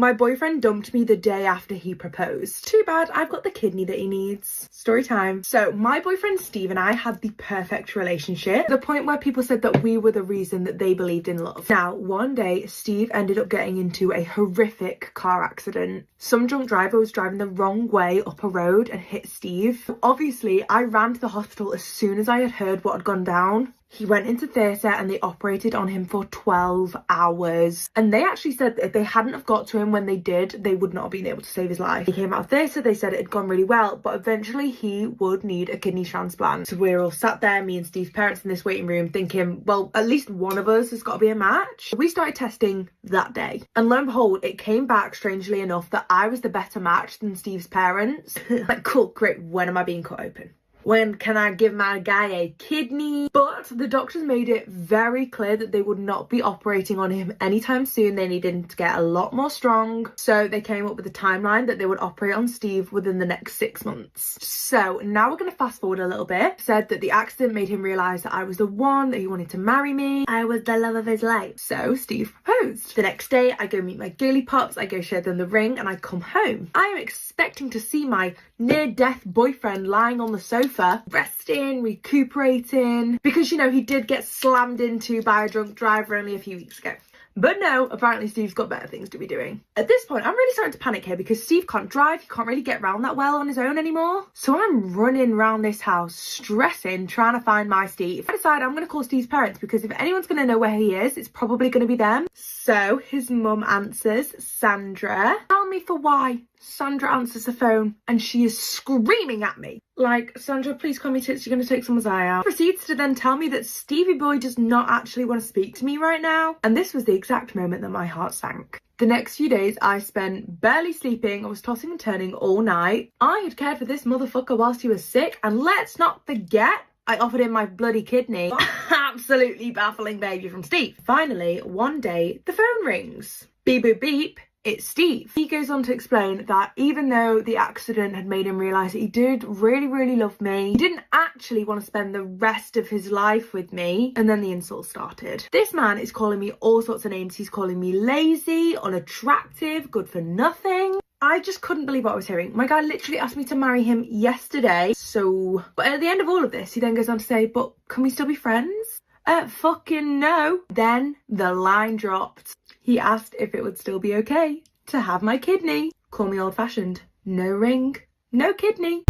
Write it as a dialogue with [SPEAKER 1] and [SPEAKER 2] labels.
[SPEAKER 1] My boyfriend dumped me the day after he proposed. Too bad, I've got the kidney that he needs. Story time. So my boyfriend Steve and I had the perfect relationship, to the point where people said that we were the reason that they believed in love. Now, one day, Steve ended up getting into a horrific car accident. Some drunk driver was driving the wrong way up a road and hit Steve. Obviously, I ran to the hospital as soon as I had heard what had gone down. He went into theatre and they operated on him for 12 hours. And they actually said that if they hadn't have got to him when they did, they would not have been able to save his life. He came out of theatre, they said it had gone really well, but eventually he would need a kidney transplant. So we're all sat there, me and Steve's parents in this waiting room thinking, well, at least one of us has got to be a match. We started testing that day. And lo and behold, it came back, strangely enough, that I was the better match than Steve's parents. Like, cool, great, when am I being cut open? When can I give my guy a kidney? But the doctors made it very clear that they would not be operating on him anytime soon. They needed him to get a lot more strong. So they came up with a timeline that they would operate on Steve within the next 6 months. So now we're going to fast forward a little bit. Said that the accident made him realise that I was the one, that he wanted to marry me. I was the love of his life. So Steve proposed. The next day I go meet my girly pops, I go show them the ring and I come home. I am expecting to see my near-death boyfriend lying on the sofa, resting, recuperating, because, you know, he did get slammed into by a drunk driver only a few weeks ago. But no, apparently Steve's got better things to be doing. At this point, I'm really starting to panic here because Steve can't drive, he can't really get around that well on his own anymore. So I'm running around this house, stressing, trying to find my Steve. I decide I'm going to call Steve's parents because if anyone's going to know where he is, it's probably going to be them. So his mum answers, Sandra. Tell me for why. Sandra answers the phone and she is screaming at me. Like, Sandra, please call me tits, you're going to take someone's eye out. Proceeds to then tell me that Stevie boy does not actually want to speak to me right now. And this was the exact moment that my heart sank. The next few days I spent barely sleeping. I was tossing and turning all night. I had cared for this motherfucker whilst he was sick. And let's not forget, I offered him my bloody kidney. Absolutely baffling baby from Steve. Finally, one day, the phone rings. Beep, boop, beep. It's Steve. He goes on to explain that even though the accident had made him realise that he did really love me, he didn't actually want to spend the rest of his life with me. And then the insults started. This man is calling me all sorts of names. He's calling me lazy, unattractive, good for nothing. I just couldn't believe what I was hearing. My guy literally asked me to marry him yesterday. But at the end of all of this, he then goes on to say, but can we still be friends? Fucking no. Then the line dropped. He asked if it would still be okay to have my kidney. Call me old-fashioned. No ring, no kidney.